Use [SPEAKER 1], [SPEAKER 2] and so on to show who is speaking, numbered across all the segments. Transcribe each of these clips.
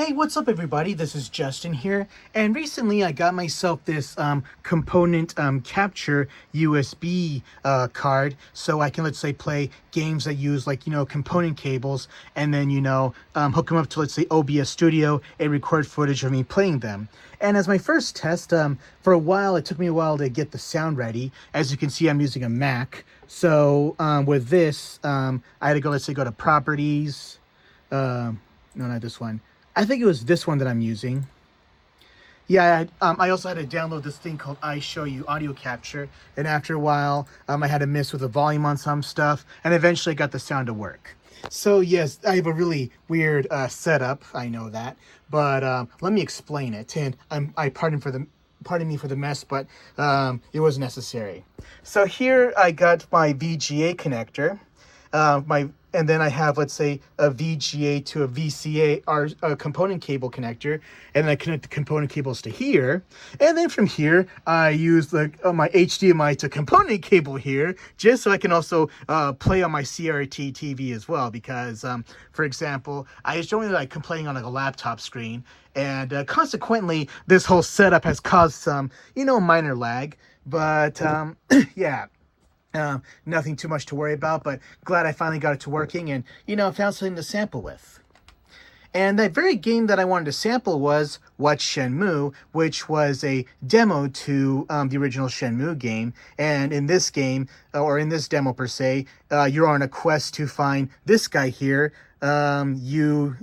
[SPEAKER 1] Hey, what's up everybody? This is Justin here, and recently I got myself this component capture USB card, so I can, let's say, play games that use, like, component cables, and then, hook them up to, let's say, OBS Studio and record footage of me playing them. And as my first test, for a while, it took me a while to get the sound ready. As you can see, I'm using a Mac, so with this, I had to go, let's say, go to Properties, no, not this one. I think it was this one that I'm using. Yeah, I also had to download this thing called iShowU Audio Capture, and after a while, I had to mess with the volume on some stuff, and eventually I got the sound to work. So yes, I have a really weird setup, I know that, but let me explain it, and pardon me for the mess, but it was necessary. So here I got my VGA connector, and then I have, let's say, a VGA to a VCA, or a component cable connector, and then I connect the component cables to here, and then from here I use my HDMI to component cable here, just so I can also play on my CRT TV as well, because for example, I just don't really like playing on, like, a laptop screen, and consequently this whole setup has caused some minor lag, but yeah. Nothing too much to worry about, but glad I finally got it to working, and found something to sample with. And that very game that I wanted to sample was What's Shenmue, which was a demo to the original Shenmue game. And in this game, or in this demo per se, you're on a quest to find this guy here, Yukawa.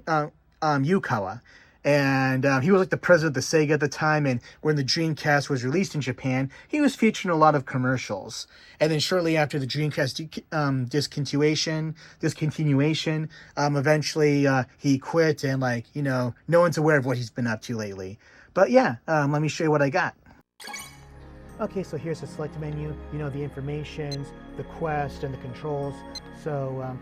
[SPEAKER 1] And he was like the president of the Sega at the time, and when the Dreamcast was released in Japan, he was featured in a lot of commercials. And then shortly after the Dreamcast discontinuation, eventually he quit, and no one's aware of what he's been up to lately. But yeah, let me show you what I got. Okay, so here's the select menu, the informations, the quest, and the controls. So,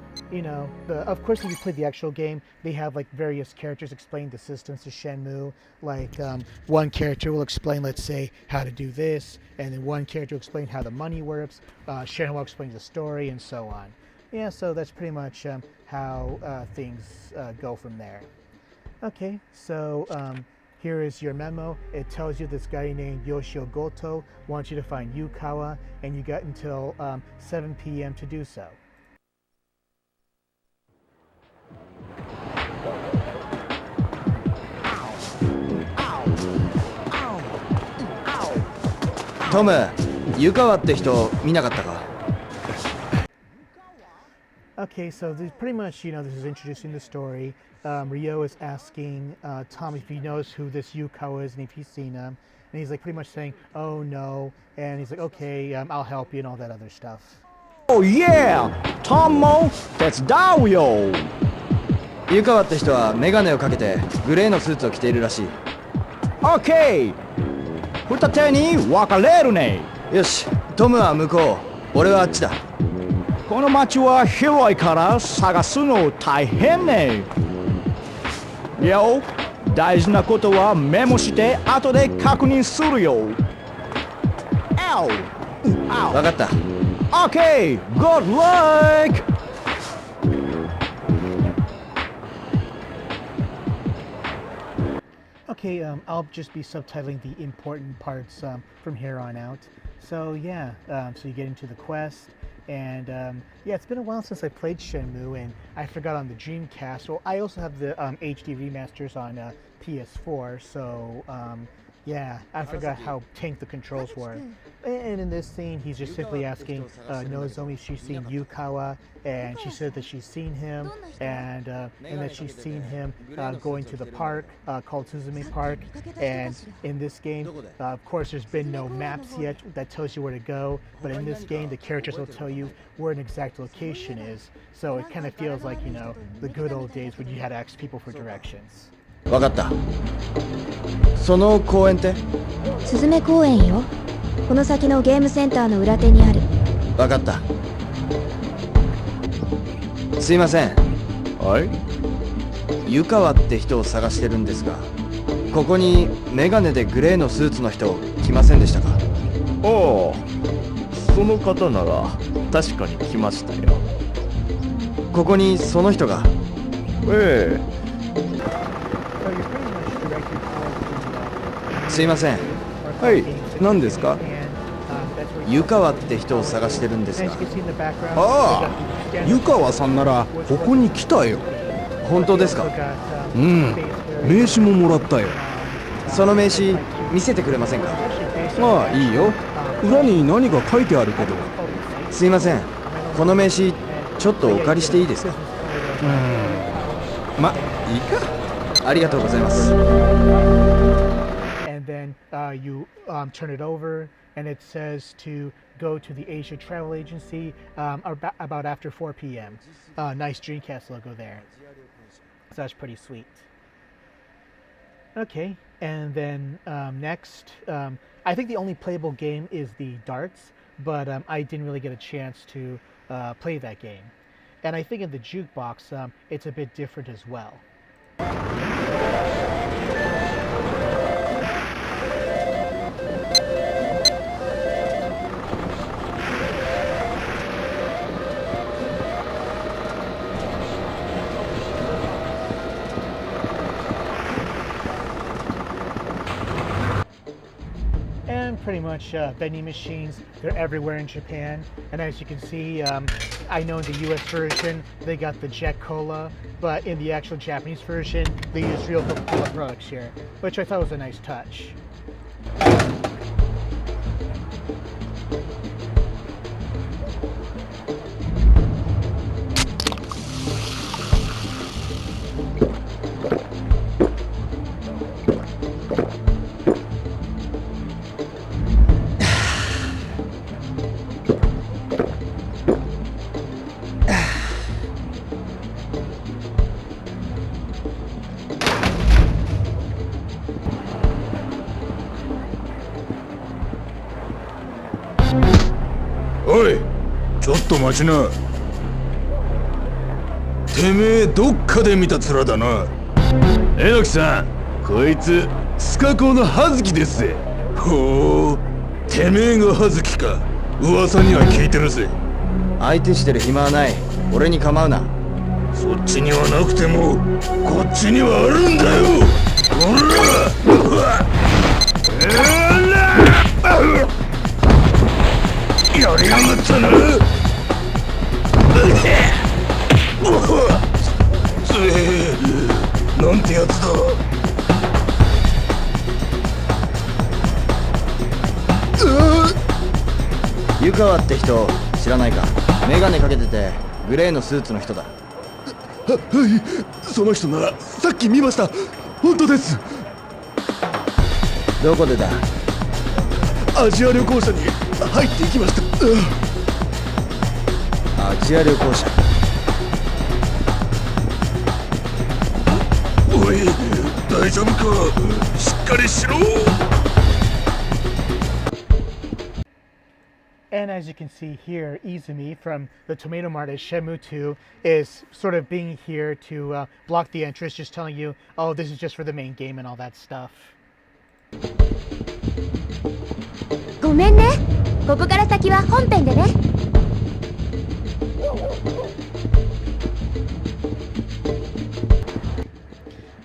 [SPEAKER 1] of course, if you play the actual game, they have, like, various characters explain the systems to Shenmue. Like, one character will explain, let's say, how to do this, and then one character will explain how the money works, Shenmue explains the story, and so on. Yeah, so that's pretty much how things go from there. Okay, so, here is your memo. It tells you this guy named Yoshio Goto wants you to find Yukawa, and you got until 7 p.m. to do so.
[SPEAKER 2] Tom, Yukawa って人見なかったか?
[SPEAKER 1] Okay, so pretty much, this is introducing the story. Ryo is asking Tom if he knows who this Yukawa is and if he's seen him. And he's, like, pretty much saying, oh no. And he's like, okay, I'll help you, and all that other stuff.
[SPEAKER 3] Oh yeah! Tom mo, that's Dario!
[SPEAKER 2] Yukawa って人はメガネをかけてグレーのスーツを着ているらしい。
[SPEAKER 3] OK! 二手に分かれるね。
[SPEAKER 2] よし、トムは向こう、俺はあっちだ。
[SPEAKER 3] この街は広いから探すの大変ね。よ、大事なことはメモして後で確認するよ。
[SPEAKER 2] わかった。
[SPEAKER 3] OK! Good luck!
[SPEAKER 1] Okay, I'll just be subtitling the important parts from here on out. So yeah, so you get into the quest, and yeah, it's been a while since I played Shenmue, and I forgot on the Dreamcast. Well, I also have the HD remasters on PS4, so yeah, I forgot how tank the controls were. And in this scene, he's just simply asking Nozomi if she's seen Yukawa, and she said that she's seen him, and that she's seen him going to the park called Suzume Park. And in this game, of course, there's been no maps yet that tells you where to go, but in this game, the characters will tell you where an exact location is. So it kind of feels like, the good old days when you had to ask people for directions.
[SPEAKER 2] わかった。その公園って？
[SPEAKER 4] スズメ公園よ。この先のゲームセンターの裏手にある。
[SPEAKER 2] わかった。すいません。
[SPEAKER 3] はい。
[SPEAKER 2] 湯川って人を探してるんですが、ここにメガネでグレーのスーツの人来ませんでしたか？
[SPEAKER 5] ああ、その方なら確かに来ましたよ。
[SPEAKER 2] ここにその人が？
[SPEAKER 5] ええ。
[SPEAKER 2] すいません。
[SPEAKER 3] はい、何ですか？
[SPEAKER 2] 湯川って人を探してるんですが。
[SPEAKER 3] ああ、湯川さんならここに来たよ。
[SPEAKER 2] 本当ですか？
[SPEAKER 3] うん、名刺ももらったよ。
[SPEAKER 2] その名刺見せてくれませんか？
[SPEAKER 3] まあいいよ。裏に何か書いてあるけど。
[SPEAKER 2] すいません、この名刺ちょっとお借りしていいですか？
[SPEAKER 3] ま、いいか。
[SPEAKER 2] ありがとうございます。
[SPEAKER 1] And then you turn it over, and it says to go to the Asia Travel Agency about after 4 p.m. Nice Dreamcast logo there. So that's pretty sweet. Okay, and then next, I think the only playable game is the darts, but I didn't really get a chance to play that game. And I think in the jukebox, it's a bit different as well. And pretty much vending machines, they're everywhere in Japan. And as you can see, I know in the US version, they got the Jet Cola, but in the actual Japanese version, they use real Coca-Cola products here, which I thought was a nice touch.
[SPEAKER 6] Oi! おい、ちょっと待ちな。てめえどっかで見た面だな。えのきさん、こいつスカコの葉月ですぜ。ほう、てめえが葉月か。噂には聞いてるぜ。
[SPEAKER 2] 相手してる暇はない。俺に構うな。
[SPEAKER 6] そっちにはなくてもこっちにはあるんだよ。ほら、やりやがったな。なんてやつだ。
[SPEAKER 2] 湯川って人知らないか？メガネかけててグレーのスーツの人だ。
[SPEAKER 6] はい、その人ならさっき見ました。本当です。
[SPEAKER 2] どこでだ？
[SPEAKER 6] アジア旅行者に入っていきました。
[SPEAKER 2] アジア旅行者。
[SPEAKER 6] おい、大丈夫か？しっかりしろ。
[SPEAKER 1] And as you can see here, Izumi from the Tomato Mart at Shenmue 2 is sort of being here to block the entrance, just telling you, oh, this is just for the main game and all that stuff.
[SPEAKER 4] ごめんね。ここから先は本編でね。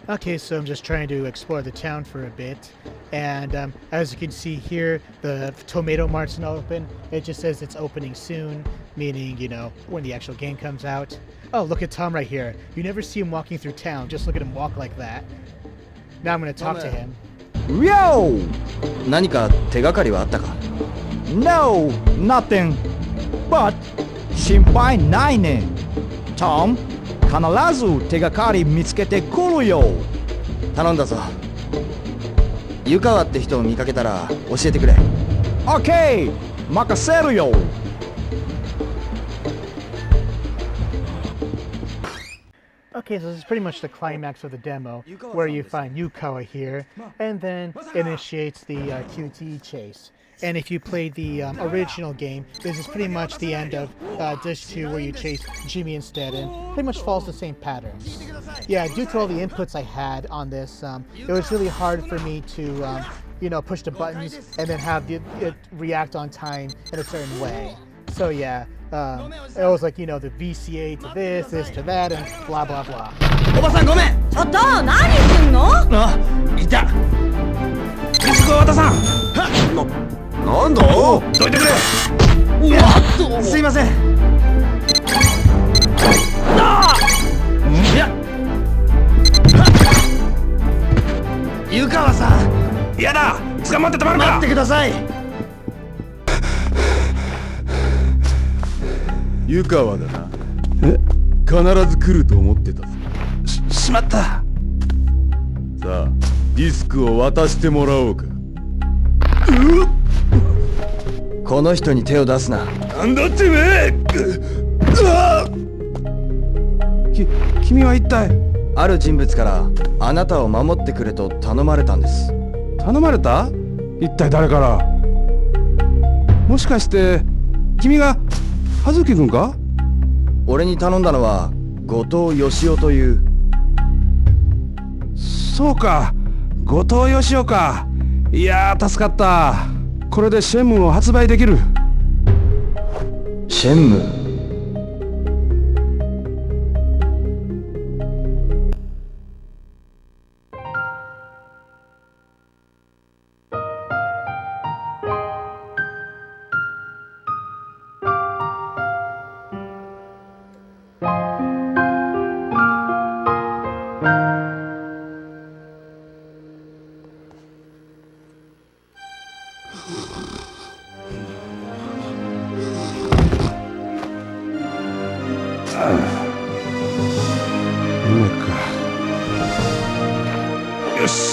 [SPEAKER 1] Okay, so I'm just trying to explore the town for a bit. And as you can see here, the Tomato Mart's not open. It just says it's opening soon, meaning, you know, when the actual game comes out. Oh, look at Tom right here. You never see him walking through town. Just look at him walk like that. Now I'm going to talk to him.
[SPEAKER 3] Yo!
[SPEAKER 2] 何か手がかりはあったか？
[SPEAKER 3] No, nothing. But 心配ないね。Tom、必ず手がかり見つけてくるよ。
[SPEAKER 2] 頼んだぞ。湯川って人を見かけたら教えてくれ。
[SPEAKER 3] OK! 任せるよ。
[SPEAKER 1] Okay, so this is pretty much the climax of the demo, where you find Yukawa here, and then initiates the QTE chase. And if you play the original game, this is pretty much the end of Dish 2, where you chase Jimmy instead, and pretty much follows the same patterns. Yeah, due to all the inputs I had on this, it was really hard for me to, you know, push the buttons and then have it react on time in a certain way. So yeah, it was like, you know, the VCA to this to that, and blah blah blah.
[SPEAKER 2] おばさんごめん。
[SPEAKER 7] ちょっと何すんの？
[SPEAKER 2] あ、いた。水越
[SPEAKER 6] 川田さん。なんだ？どいてくれ。
[SPEAKER 2] すいません。
[SPEAKER 6] いや、
[SPEAKER 2] 湯川さん、
[SPEAKER 6] やだ。捕まってたまるか。
[SPEAKER 2] 待ってください。
[SPEAKER 6] 湯川だな。必ず来ると思ってたぞ。
[SPEAKER 3] しまった。
[SPEAKER 6] さあ、ディスクを渡してもらおうか。
[SPEAKER 2] この人に手を出すな。
[SPEAKER 6] なんだってめえ。
[SPEAKER 3] 君は一体
[SPEAKER 2] ある人物からあなたを守ってくれと頼まれたんです。
[SPEAKER 3] 頼まれた？一体誰から？もしかして君が葉月君か？
[SPEAKER 2] 俺に頼んだのは後藤義雄という。
[SPEAKER 3] そうか、後藤義雄か。いやー、助かった。これでシェンムーを発売できる。
[SPEAKER 2] シェンムー。
[SPEAKER 3] 夢か。
[SPEAKER 6] よし。